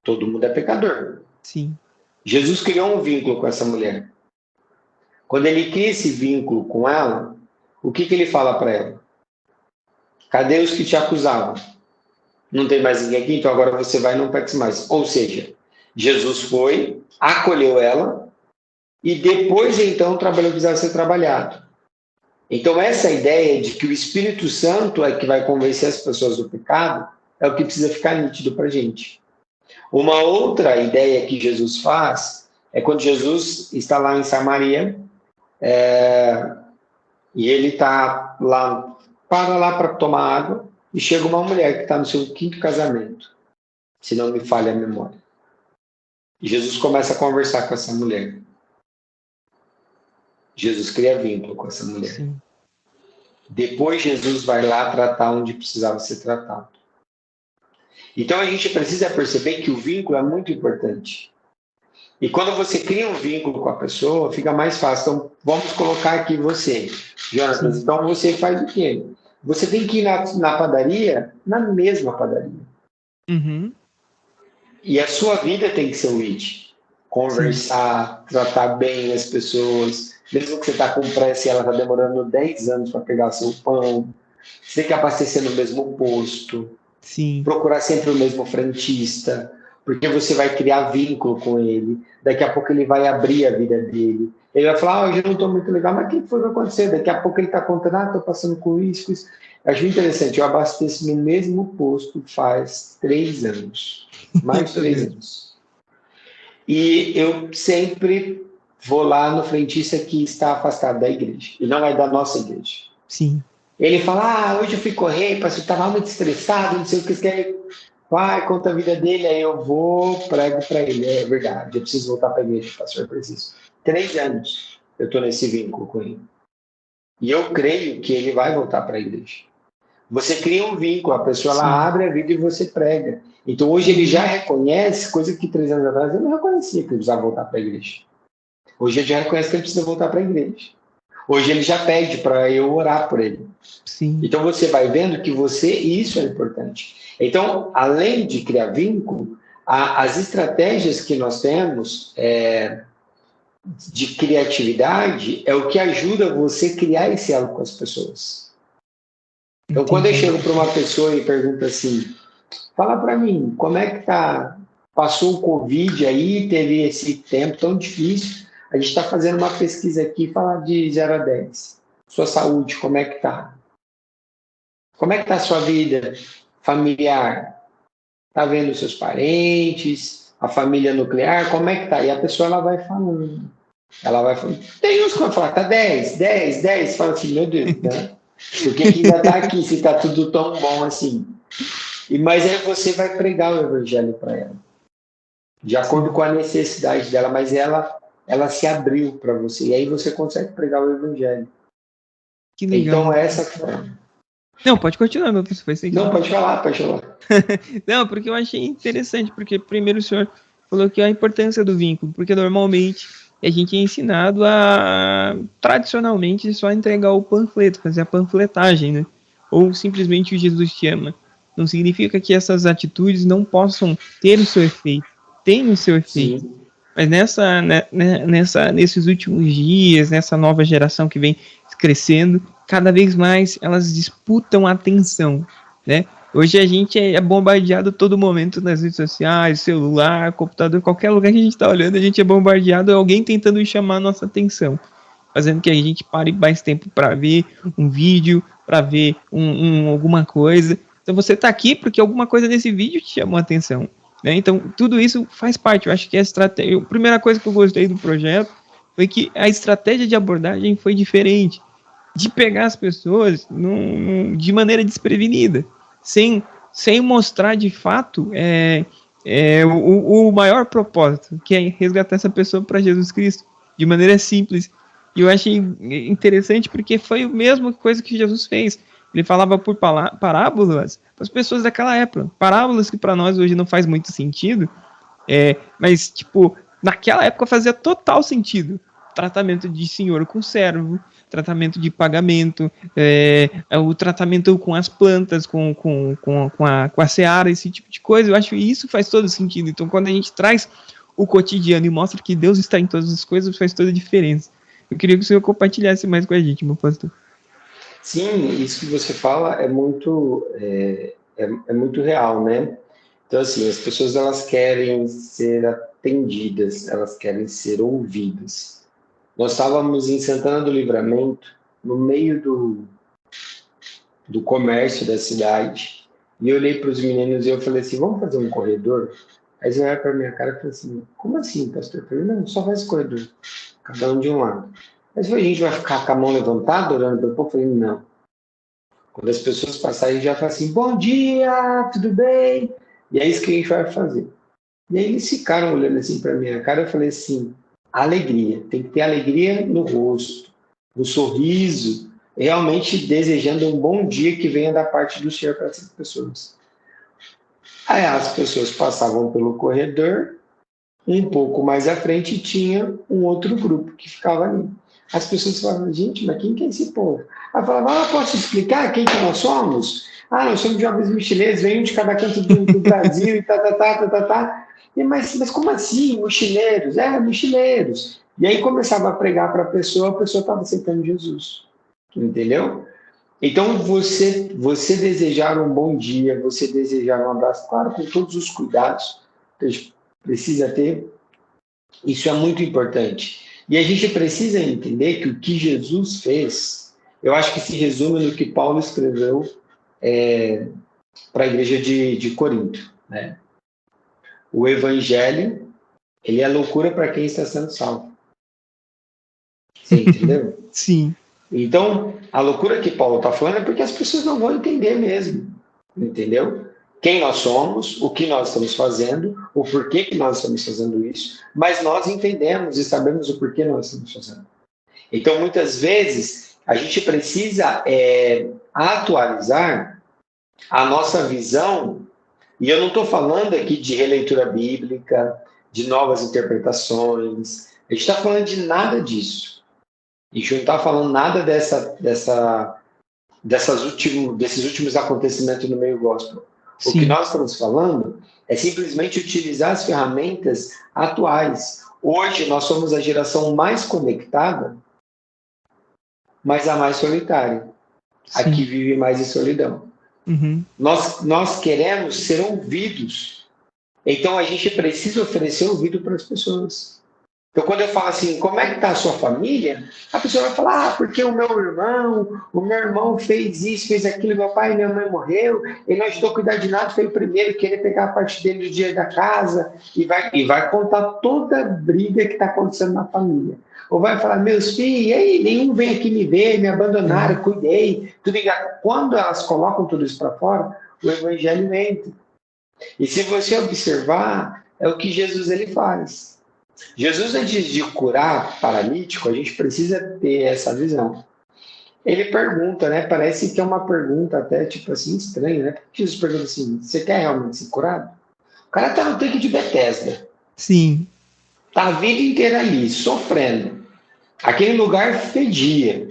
Todo mundo é pecador. Sim. Jesus criou um vínculo com essa mulher. Quando ele cria esse vínculo com ela, o que ele fala para ela? Cadê os que te acusavam? Não tem mais ninguém aqui, então agora você vai e não peques mais. Ou seja, Jesus foi, acolheu ela e depois então trabalhou o que precisava ser trabalhado. Então essa ideia de que o Espírito Santo é que vai convencer as pessoas do pecado é o que precisa ficar nítido para a gente. Uma outra ideia que Jesus faz é quando Jesus está lá em Samaria e ele está lá, para lá para tomar água e chega uma mulher que está no seu 5º casamento, se não me falha a memória. E Jesus começa a conversar com essa mulher. Jesus cria vínculo com essa mulher. Sim. Depois Jesus vai lá tratar onde precisava ser tratado. Então a gente precisa perceber que o vínculo é muito importante. E quando você cria um vínculo com a pessoa, fica mais fácil. Então vamos colocar aqui você, Jonatas. Sim. Então você faz o quê? Você tem que ir na padaria, na mesma padaria. Uhum. E a sua vida tem que ser o IT. Conversar, tratar bem as pessoas. Mesmo que você está com pressa e ela está demorando 10 anos para pegar seu pão. Você tem que abastecer no mesmo posto. Sim. Procurar sempre o mesmo frentista. Porque você vai criar vínculo com ele. Daqui a pouco ele vai abrir a vida dele. Ele vai falar, hoje eu não estou muito legal, mas o que foi que aconteceu? Daqui a pouco ele está contando, estou passando com isso, com isso. Eu acho interessante, eu abasteço no mesmo posto faz 3 anos. Mais de 3 anos. E eu sempre vou lá no frentista que está afastado da igreja. E não é da nossa igreja. Sim. Ele fala, hoje eu fui correr, pastor, estava muito estressado, não sei o que. Vai, conta a vida dele, aí eu vou, prego para ele. É verdade, eu preciso voltar para a igreja, pastor, eu preciso. 3 anos eu estou nesse vínculo com ele. E eu creio que ele vai voltar para a igreja. Você cria um vínculo, a pessoa Sim. ela abre a vida e você prega. Então hoje ele já reconhece, coisa que 3 anos atrás eu não reconhecia que ele precisava voltar para a igreja. Hoje ele já reconhece que ele precisa voltar para a igreja. Hoje ele já pede para eu orar por ele. Sim. Então você vai vendo que isso é importante. Então, além de criar vínculo, as estratégias que nós temos de criatividade é o que ajuda você a criar esse elo com as pessoas. Então, quando eu chego para uma pessoa e pergunto assim, fala para mim, como é que tá? Passou o Covid aí, teve esse tempo tão difícil, a gente está fazendo uma pesquisa aqui, falar de 0 a 10. Sua saúde, como é que tá? Como é que tá a sua vida familiar? Tá vendo seus parentes, a família nuclear, como é que tá? E a pessoa ela vai falando. Ela vai falando. Tem uns que vão falar, tá 10, 10, 10. Fala assim, meu Deus, né? Por que ainda tá aqui se tá tudo tão bom assim? Mas aí você vai pregar o evangelho para ela, de acordo com a necessidade dela, mas ela se abriu para você, e aí você consegue pregar o evangelho. Que legal. Então, essa forma. Não, pode continuar, meu professor. Não, pode falar. Não, porque eu achei interessante, porque primeiro o senhor falou que a importância do vínculo, porque normalmente a gente é ensinado tradicionalmente, só entregar o panfleto, fazer a panfletagem, né? Ou simplesmente o Jesus te ama. Não significa que essas atitudes não possam ter o seu efeito. Tem o seu efeito. Sim. Mas nesses últimos dias, nessa nova geração que vem crescendo, cada vez mais elas disputam a atenção, né? Hoje a gente é bombardeado todo momento nas redes sociais, celular, computador, qualquer lugar que a gente está olhando, a gente é bombardeado, alguém tentando chamar a nossa atenção, fazendo que a gente pare mais tempo para ver um vídeo, para ver alguma coisa. Então você está aqui porque alguma coisa nesse vídeo te chamou a atenção, né? Então tudo isso faz parte. Eu acho que a primeira coisa que eu gostei do projeto foi que a estratégia de abordagem foi diferente, de pegar as pessoas de maneira desprevenida, sem mostrar de fato o maior propósito, que é resgatar essa pessoa para Jesus Cristo, de maneira simples. E eu achei interessante porque foi a mesma coisa que Jesus fez. Ele falava por parábolas para as pessoas daquela época, parábolas que para nós hoje não faz muito sentido, mas tipo, naquela época fazia total sentido. Tratamento de senhor com servo, tratamento de pagamento, o tratamento com as plantas, com a seara, esse tipo de coisa. Eu acho que isso faz todo sentido. Então, quando a gente traz o cotidiano e mostra que Deus está em todas as coisas, faz toda a diferença. Eu queria que o senhor compartilhasse mais com a gente, meu pastor. Sim, isso que você fala é muito real, né? Então, assim, as pessoas elas querem ser atendidas, elas querem ser ouvidas. Nós estávamos em Santana do Livramento, no meio do comércio da cidade, e eu olhei para os meninos e eu falei assim, vamos fazer um corredor? Aí eles olharam para a minha cara e falaram assim, como assim, pastor? Eu falei, não, só faz corredor, cada um de um lado. Mas a gente vai ficar com a mão levantada, orando para o povo? Eu falei, não. Quando as pessoas passarem, já falam assim, bom dia, tudo bem? E é isso que a gente vai fazer. E aí eles ficaram olhando assim para a minha cara, eu falei assim, alegria, tem que ter alegria no rosto, no sorriso, realmente desejando um bom dia que venha da parte do Senhor para essas pessoas. Aí as pessoas passavam pelo corredor, um pouco mais à frente tinha um outro grupo que ficava ali. As pessoas falavam, gente, mas quem que é esse povo? Aí falava, posso explicar quem que nós somos? Nós somos jovens mochileiros, venham de cada canto do Brasil e tá. Mas como assim, mochileiros? Mochileiros. E aí começava a pregar para a pessoa estava aceitando Jesus. Entendeu? Então, você desejar um bom dia, você desejar um abraço, claro, com todos os cuidados que a gente precisa ter, isso é muito importante. E a gente precisa entender que o que Jesus fez, eu acho que se resume no que Paulo escreveu para a igreja de Corinto, né? O evangelho, ele é loucura para quem está sendo salvo. Você entendeu? Sim. Então, a loucura que Paulo está falando é porque as pessoas não vão entender mesmo. Entendeu? Quem nós somos, o que nós estamos fazendo, o porquê que nós estamos fazendo isso, mas nós entendemos e sabemos o porquê nós estamos fazendo. Então, muitas vezes, a gente precisa atualizar a nossa visão, e eu não estou falando aqui de releitura bíblica, de novas interpretações, a gente está falando de nada disso. A gente não está falando nada desses últimos acontecimentos no meio gospel. Sim. O que nós estamos falando é simplesmente utilizar as ferramentas atuais. Hoje nós somos a geração mais conectada, mas a mais solitária. Sim. A que vive mais em solidão. Uhum. Nós queremos ser ouvidos. Então a gente precisa oferecer ouvido para as pessoas. Então quando eu falo assim, como é que está a sua família? A pessoa vai falar, porque o meu irmão fez isso, fez aquilo, meu pai e minha mãe morreu, ele não ajudou a cuidar de nada, foi o primeiro que querer pegar a parte dele do dia da casa, e vai contar toda a briga que está acontecendo na família. Ou vai falar, meus filhos, e aí, nenhum vem aqui me ver, me abandonaram, cuidei, tudo igual. Quando elas colocam tudo isso para fora, o evangelho entra. E se você observar, é o que Jesus ele faz. Jesus, antes de curar paralítico, a gente precisa ter essa visão. Ele pergunta, né? Parece que é uma pergunta até, tipo assim, estranha, né? Porque Jesus pergunta assim, você quer realmente ser curado? O cara tá no tanque de Betesda. Sim. Tá a vida inteira ali, sofrendo. Aquele lugar fedia.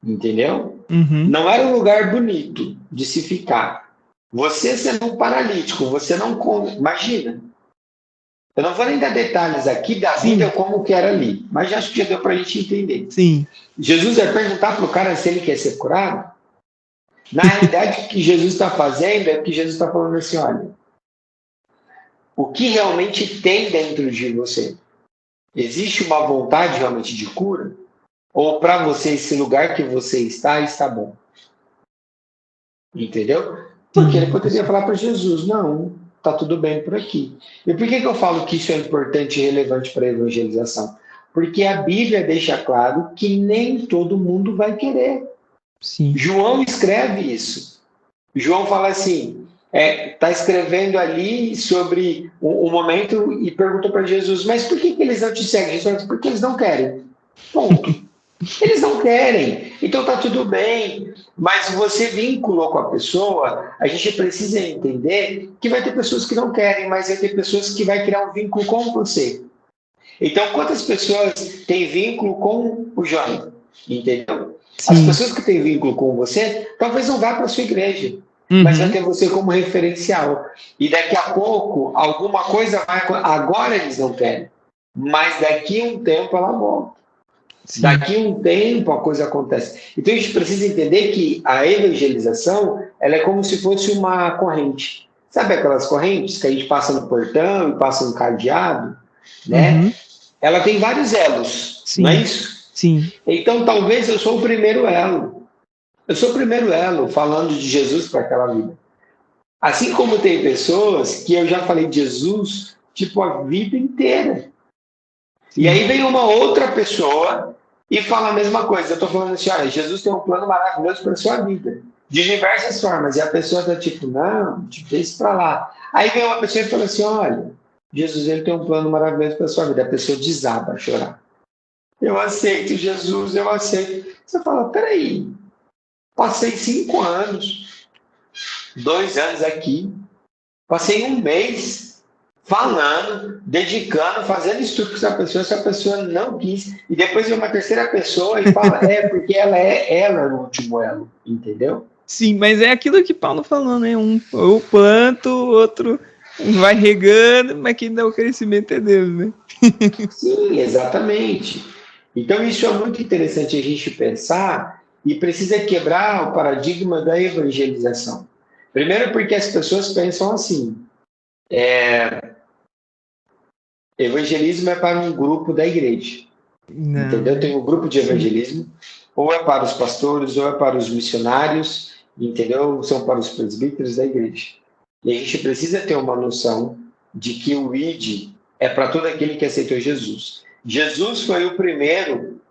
Entendeu? Uhum. Não era um lugar bonito de se ficar. Você sendo um paralítico, você não... Imagina. Eu não vou nem dar detalhes aqui da vida como que era ali, mas acho que já deu para a gente entender. Sim. Jesus vai perguntar para o cara se ele quer ser curado. Na realidade, o que Jesus está fazendo é que Jesus está falando assim, olha, o que realmente tem dentro de você? Existe uma vontade realmente de cura? Ou para você, esse lugar que você está bom? Entendeu? Porque ele poderia falar para Jesus, não, está tudo bem por aqui. E por que eu falo que isso é importante e relevante para a evangelização? Porque a Bíblia deixa claro que nem todo mundo vai querer. Sim. João escreve isso. João fala assim, está escrevendo ali sobre um momento e perguntou para Jesus, mas por que eles não te seguem? Jesus falou, porque eles não querem. Ponto. Eles não querem, então está tudo bem, mas você vinculou com a pessoa, a gente precisa entender que vai ter pessoas que não querem, mas vai ter pessoas que vai criar um vínculo com você. Então, quantas pessoas têm vínculo com o João? Entendeu? Sim. As pessoas que têm vínculo com você, talvez não vá para a sua igreja, mas vai ter você como referencial. E daqui a pouco, alguma coisa vai... Agora eles não querem, mas daqui a um tempo ela volta. Sim. Daqui a um tempo a coisa acontece. Então a gente precisa entender que a evangelização ela é como se fosse uma corrente. Sabe aquelas correntes que a gente passa no portão e passa no cadeado? Né? Uhum. Ela tem vários elos, Sim. não é isso? Sim. Então talvez eu sou o primeiro elo. Eu sou o primeiro elo falando de Jesus para aquela vida. Assim como tem pessoas que eu já falei de Jesus tipo a vida inteira. E aí vem uma outra pessoa e fala a mesma coisa. Eu estou falando assim, olha, Jesus tem um plano maravilhoso para a sua vida. De diversas formas. E a pessoa está tipo, não, deixa isso para lá. Aí vem uma pessoa e fala assim, olha, Jesus ele tem um plano maravilhoso para a sua vida. A pessoa desaba a chorar. Eu aceito Jesus, eu aceito. Você fala, peraí, passei 5 anos, 2 anos aqui, passei 1 mês falando, dedicando, fazendo estudo com essa pessoa não quis, e depois vem uma terceira pessoa e fala, porque ela é o último elo, entendeu? Sim, mas é aquilo que Paulo falou, né? Eu planto, o outro vai regando, mas quem dá o crescimento é Deus, né? Sim, exatamente. Então isso é muito interessante a gente pensar e precisa quebrar o paradigma da evangelização. Primeiro porque as pessoas pensam assim, evangelismo é para um grupo da igreja. Não. Entendeu? Tem um grupo de evangelismo, ou é para os pastores, ou é para os missionários, entendeu? São para os presbíteros da igreja. E a gente precisa ter uma noção de que o ID é para todo aquele que aceitou Jesus. Jesus foi o primeiro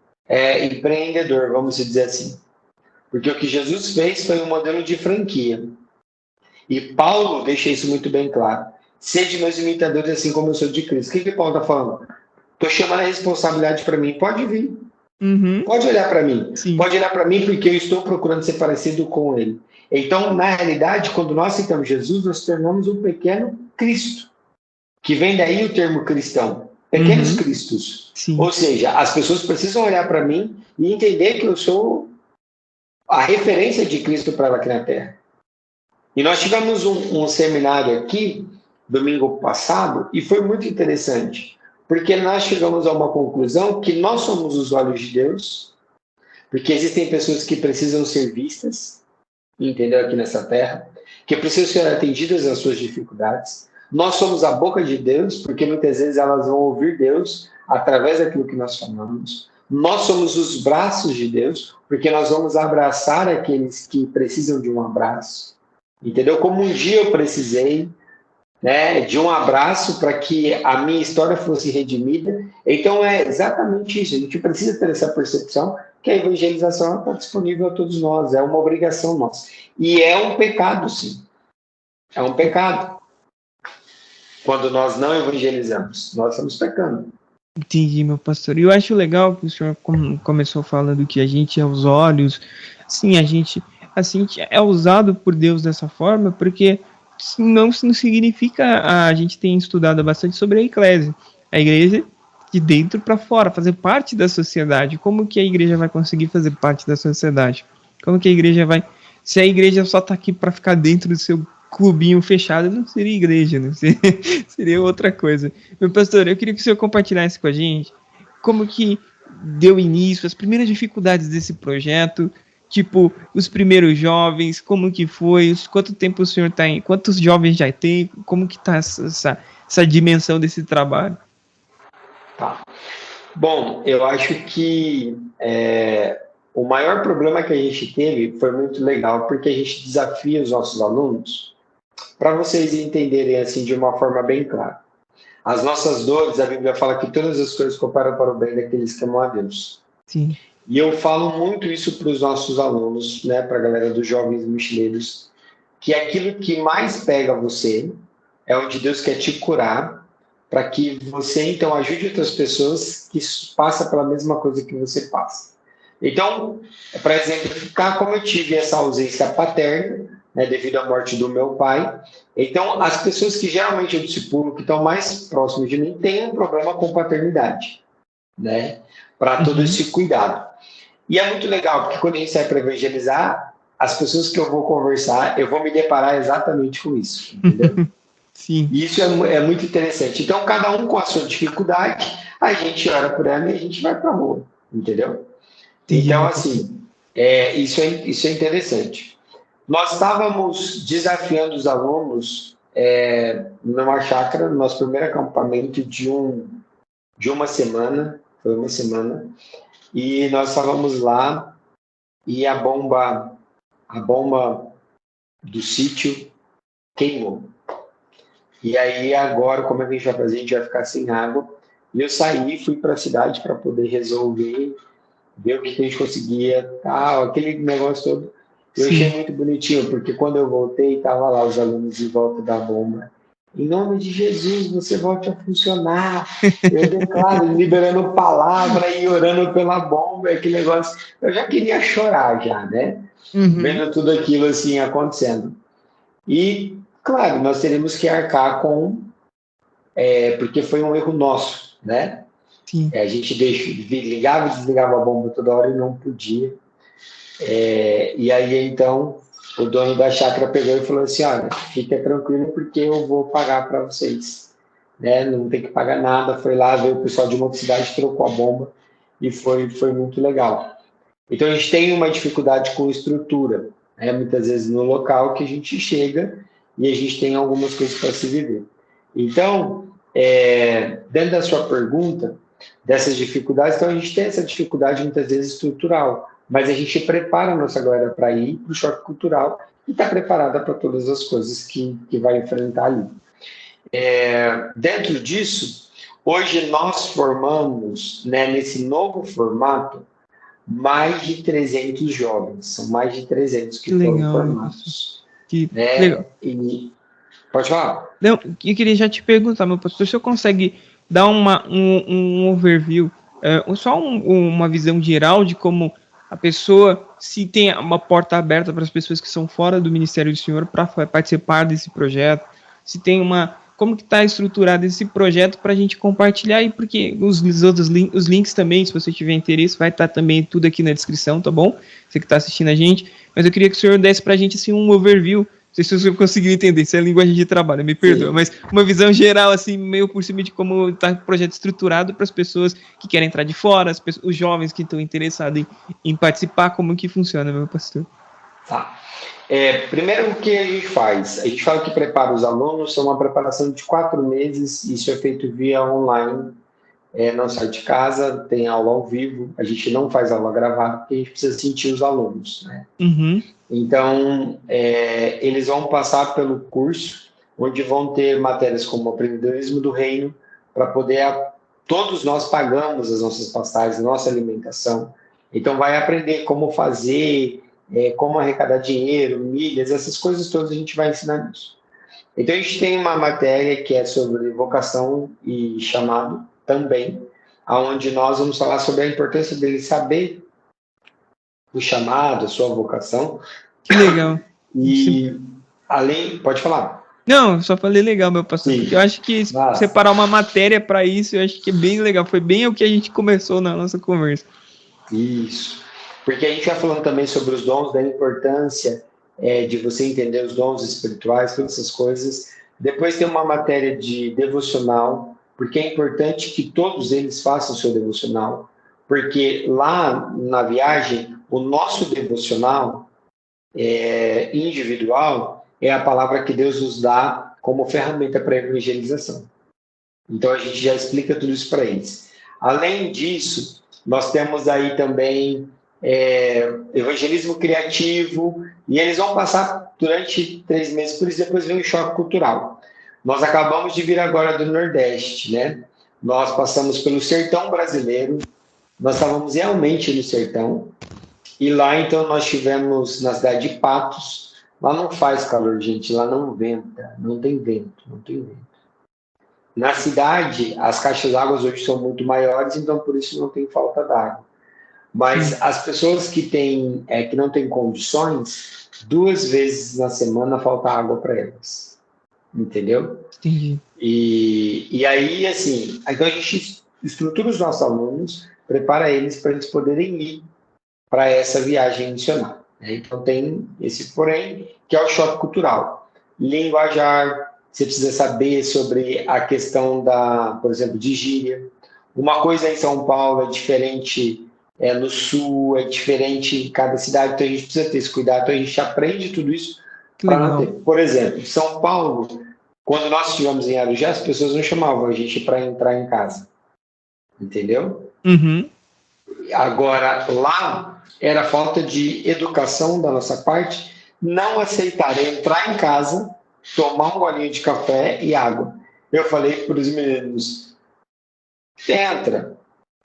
empreendedor, vamos dizer assim. Porque o que Jesus fez foi um modelo de franquia. E Paulo deixa isso muito bem claro. Sede meus imitadores assim como eu sou de Cristo. O que Paulo está falando? Estou chamando a responsabilidade para mim. Pode vir. Pode olhar para mim. Sim. Pode olhar para mim porque eu estou procurando ser parecido com ele. Então, na realidade, quando nós aceitamos Jesus, nós tornamos um pequeno Cristo, que vem daí o termo cristão. Pequenos cristos. Sim. Ou seja, as pessoas precisam olhar para mim e entender que eu sou a referência de Cristo para ela aqui na Terra. E nós tivemos um seminário aqui, domingo passado, e foi muito interessante, porque nós chegamos a uma conclusão que nós somos os olhos de Deus, porque existem pessoas que precisam ser vistas, entendeu, aqui nessa terra, que precisam ser atendidas às suas dificuldades. Nós somos a boca de Deus, porque muitas vezes elas vão ouvir Deus através daquilo que nós falamos. Nós somos os braços de Deus, porque nós vamos abraçar aqueles que precisam de um abraço. Entendeu? Como um dia eu precisei, né, de um abraço para que a minha história fosse redimida. Então é exatamente isso. A gente precisa ter essa percepção que a evangelização está disponível a todos nós. É uma obrigação nossa. E é um pecado, sim. É um pecado. Quando nós não evangelizamos, nós estamos pecando. Entendi, meu pastor. E eu acho legal que o senhor começou falando que a gente é os olhos. Sim, a gente é usado por Deus dessa forma, porque não significa, a gente tem estudado bastante sobre a eclésia, a igreja de dentro para fora, fazer parte da sociedade. Como que a igreja vai conseguir fazer parte da sociedade? Como que a igreja vai... Se a igreja só está aqui para ficar dentro do seu clubinho fechado, não seria igreja, né? Seria outra coisa. Meu pastor, eu queria que o senhor compartilhasse com a gente como que deu início, as primeiras dificuldades desse projeto, tipo, os primeiros jovens, como que foi, quanto tempo o senhor está em, quantos jovens já tem, como que está essa dimensão desse trabalho? Tá. Bom, eu acho que o maior problema que a gente teve foi muito legal, porque a gente desafia os nossos alunos para vocês entenderem assim de uma forma bem clara. As nossas dores, a Bíblia fala que todas as coisas cooperam para o bem daqueles que amam a Deus. Sim. E eu falo muito isso para os nossos alunos, né, para a galera dos jovens mochileiros, que aquilo que mais pega você é onde Deus quer te curar, para que você, então, ajude outras pessoas que passam pela mesma coisa que você passa. Então, para exemplificar, como eu tive essa ausência paterna, né, devido à morte do meu pai, então, as pessoas que geralmente eu discipulo, que estão mais próximas de mim, têm um problema com paternidade, né, para todo esse cuidado. E é muito legal, porque quando a gente sai para evangelizar, as pessoas que eu vou conversar, eu vou me deparar exatamente com isso, entendeu? Sim. E isso é muito interessante. Então, cada um com a sua dificuldade, a gente ora por ela e a gente vai para a rua, entendeu? Entendi. Então, assim, isso é interessante. Nós estávamos desafiando os alunos numa chácara, no nosso primeiro acampamento de uma semana, foi uma semana, e nós estávamos lá e a bomba do sítio queimou. E aí agora, como é que a gente vai fazer? A gente vai ficar sem água. E eu saí, fui para a cidade para poder resolver, ver o que a gente conseguia, tal, aquele negócio todo. Eu achei muito bonitinho, porque quando eu voltei, estava lá os alunos em volta da bomba. Em nome de Jesus, você volte a funcionar. Eu declaro, liberando palavra e orando pela bomba, aquele negócio. Eu já queria chorar já, né? Vendo tudo aquilo assim acontecendo. E, claro, nós teríamos que arcar com... porque foi um erro nosso, né? Sim. A gente ligava e desligava a bomba toda hora e não podia. E aí, então, o dono da chácara pegou e falou assim, olha, fica tranquilo porque eu vou pagar para vocês, né? Não tem que pagar nada. Foi lá, veio o pessoal de uma outra cidade, trocou a bomba e foi muito legal. Então, a gente tem uma dificuldade com estrutura, né? Muitas vezes no local que a gente chega e a gente tem algumas coisas para se viver. Então, dentro da sua pergunta, dessas dificuldades, então a gente tem essa dificuldade muitas vezes estrutural, mas a gente prepara a nossa galera para ir para o choque cultural e está preparada para todas as coisas que vai enfrentar ali. Dentro disso, hoje nós formamos, né, nesse novo formato, mais de 300 jovens, são mais de 300 que foram formados. Que né? legal. E... Pode falar? Não, eu queria já te perguntar, meu pastor, se eu consegue dar um overview, só uma visão geral de como a pessoa, se tem uma porta aberta para as pessoas que são fora do Ministério do Senhor para participar desse projeto, se tem como que está estruturado esse projeto para a gente compartilhar, e porque os links também, se você tiver interesse, vai estar também tudo aqui na descrição, tá bom? Você que está assistindo a gente, mas eu queria que o senhor desse para a gente assim, um overview. Não sei se você conseguiu entender, se é a linguagem de trabalho, me perdoa, mas uma visão geral, assim, meio por cima de como está o projeto estruturado para as pessoas que querem entrar de fora, os jovens que estão interessados em participar, como que funciona, meu pastor? Tá. Primeiro, o que a gente faz? A gente fala que prepara os alunos, são uma preparação de 4 meses, isso é feito via online, não sai de casa, tem aula ao vivo, a gente não faz aula gravada, porque a gente precisa sentir os alunos, né? Uhum. Então, eles vão passar pelo curso, onde vão ter matérias como empreendedorismo do reino, para poder... Todos nós pagamos as nossas passagens, nossa alimentação. Então, vai aprender como fazer, como arrecadar dinheiro, milhas, essas coisas todas a gente vai ensinar nisso. Então, a gente tem uma matéria que é sobre vocação e chamado também, onde nós vamos falar sobre a importância dele saber o chamado, a sua vocação. Que legal. E além, pode falar. Não, só falei legal, meu pastor, Sim. porque eu acho que separar uma matéria para isso, eu acho que é bem legal. Foi bem o que a gente começou na nossa conversa. Isso. Porque a gente vai falando também sobre os dons, da importância de você entender os dons espirituais, todas essas coisas. Depois tem uma matéria de devocional, porque é importante que todos eles façam o seu devocional. Porque lá na viagem, o nosso devocional individual é a palavra que Deus nos dá como ferramenta para a evangelização. Então, a gente já explica tudo isso para eles. Além disso, nós temos aí também evangelismo criativo, e eles vão passar durante 3 meses, por isso depois vem o choque cultural. Nós acabamos de vir agora do Nordeste, né? Nós passamos pelo sertão brasileiro, nós estávamos realmente no sertão, e lá então nós tivemos na cidade de Patos. Lá não faz calor, gente, lá não venta, não tem vento. Na cidade, as caixas d'água hoje são muito maiores, então por isso não tem falta d'água. Mas as pessoas que não têm condições, 2 vezes na semana falta água para elas. Entendeu? Entendi. E aí, assim, então a gente estrutura os nossos alunos, prepara eles para eles poderem ir para essa viagem missionária. Então tem esse porém, que é o choque cultural. Linguajar, você precisa saber sobre a questão por exemplo, de gíria. Uma coisa em São Paulo é diferente no Sul, é diferente em cada cidade, então a gente precisa ter esse cuidado, então a gente aprende tudo isso para não ter. Por exemplo, São Paulo, quando nós estivemos em Arujá, as pessoas não chamavam a gente para entrar em casa. Entendeu? Uhum. Agora, lá, era falta de educação da nossa parte não aceitar entrar em casa, tomar um golinho de café e água. Eu falei para os meninos, entra,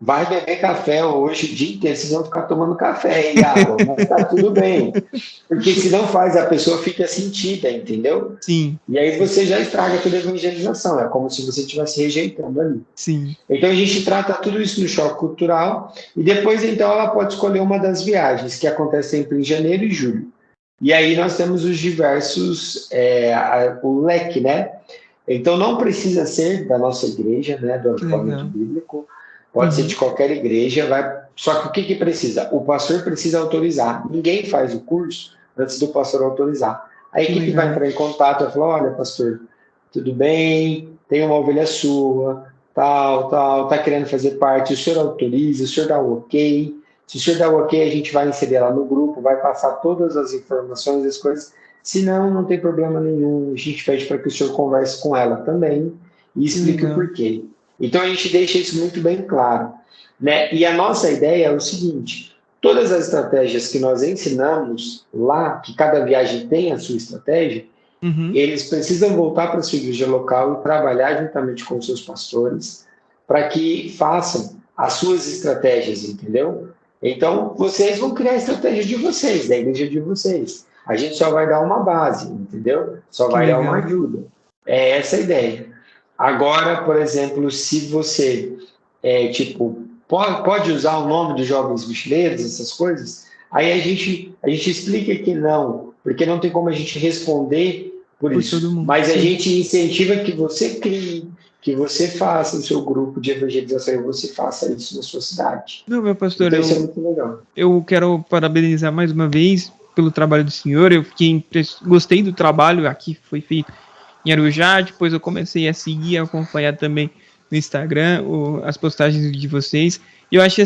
vai beber café hoje o dia inteiro, vocês vão ficar tomando café e água, mas tá tudo bem. Porque se não faz, a pessoa fica sentida, entendeu? Sim. E aí você já estraga toda a evangelização, é como se você estivesse rejeitando ali. Sim. Então a gente trata tudo isso no choque cultural, e depois então ela pode escolher uma das viagens, que acontece sempre em janeiro e julho. E aí nós temos os diversos, o leque, né? Então não precisa ser da nossa igreja, né, do agrupamento bíblico, pode ser de qualquer igreja, só que o que precisa? O pastor precisa autorizar. Ninguém faz o curso antes do pastor autorizar. A equipe vai entrar em contato e falar, olha, pastor, tudo bem, tem uma ovelha sua, tá querendo fazer parte, o senhor autoriza, o senhor dá o ok. Se o senhor dá o ok, a gente vai inserir ela no grupo, vai passar todas as informações, as coisas. Se não, não tem problema nenhum, a gente pede para que o senhor converse com ela também e explique o porquê. Então, a gente deixa isso muito bem claro, né? E a nossa ideia é o seguinte, todas as estratégias que nós ensinamos lá, que cada viagem tem a sua estratégia, eles precisam voltar para a sua igreja local e trabalhar juntamente com os seus pastores para que façam as suas estratégias, entendeu? Então, vocês vão criar a estratégia de vocês, da igreja de vocês. A gente só vai dar uma base, entendeu? Só vai dar uma ajuda. É essa a ideia. Agora, por exemplo, se você, pode usar o nome dos jovens mochileiros, essas coisas? Aí a gente explica que não, porque não tem como a gente responder por isso. Mas a gente incentiva que você crie, que você faça o seu grupo de evangelização e você faça isso na sua cidade. Não, meu pastor, então, isso é muito legal. Eu quero parabenizar mais uma vez pelo trabalho do senhor. Eu gostei do trabalho aqui que foi feito em Arujá. Depois eu comecei a seguir, a acompanhar também no Instagram as postagens de vocês. E eu achei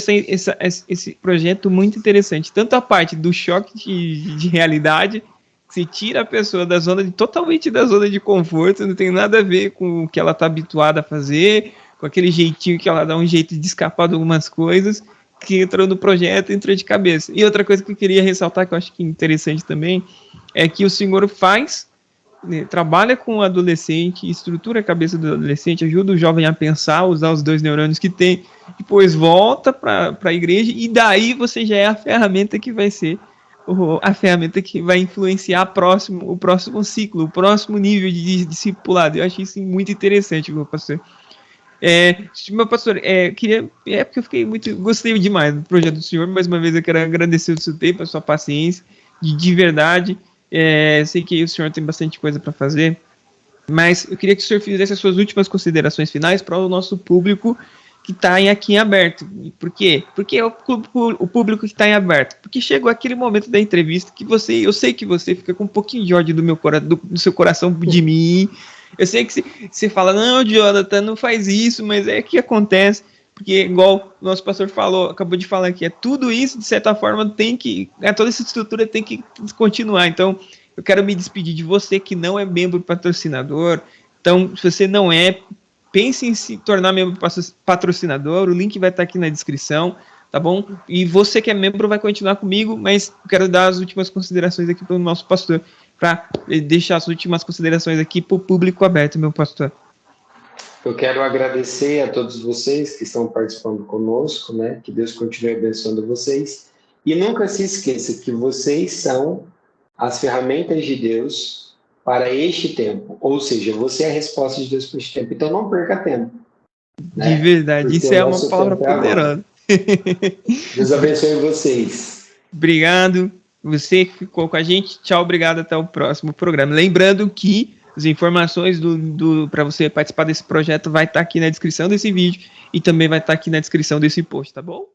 esse projeto muito interessante. Tanto a parte do choque de realidade, que se tira a pessoa totalmente da zona de conforto, não tem nada a ver com o que ela está habituada a fazer, com aquele jeitinho que ela dá um jeito de escapar de algumas coisas, que entrou no projeto, entrou de cabeça. E outra coisa que eu queria ressaltar, que eu acho que é interessante também, é que o senhor trabalha com o adolescente, estrutura a cabeça do adolescente, ajuda o jovem a pensar, usar os 2 neurônios que tem, depois volta para a igreja, e daí você já é a ferramenta que vai ser a ferramenta que vai influenciar o próximo ciclo, o próximo nível de discipulado. Eu achei isso muito interessante, meu pastor. Meu pastor, porque eu gostei demais do projeto do senhor. Mais uma vez eu quero agradecer o seu tempo, a sua paciência, de verdade. Sei que o senhor tem bastante coisa para fazer, mas eu queria que o senhor fizesse as suas últimas considerações finais para o nosso público que está aqui em aberto. Por quê? Porque o público que está em aberto. Porque chegou aquele momento da entrevista que eu sei que você fica com um pouquinho de ódio do seu coração de mim. Eu sei que você fala, não, Jonathan, não faz isso, mas é que acontece. Porque, igual o nosso pastor acabou de falar aqui, tudo isso, de certa forma, toda essa estrutura tem que continuar. Então, eu quero me despedir de você que não é membro patrocinador. Então, se você não é, pense em se tornar membro patrocinador, o link vai estar aqui na descrição, tá bom? E você que é membro vai continuar comigo, mas eu quero dar as últimas considerações aqui para o nosso pastor, para deixar as últimas considerações aqui para o público aberto, meu pastor. Eu quero agradecer a todos vocês que estão participando conosco, né? Que Deus continue abençoando vocês. E nunca se esqueça que vocês são as ferramentas de Deus para este tempo. Ou seja, você é a resposta de Deus para este tempo. Então não perca tempo. Né? De verdade, porque isso é uma palavra poderosa. Deus abençoe vocês. Obrigado. Você que ficou com a gente. Tchau, obrigado. Até o próximo programa. Lembrando que as informações para você participar desse projeto vai estar aqui na descrição desse vídeo e também vai estar aqui na descrição desse post, tá bom?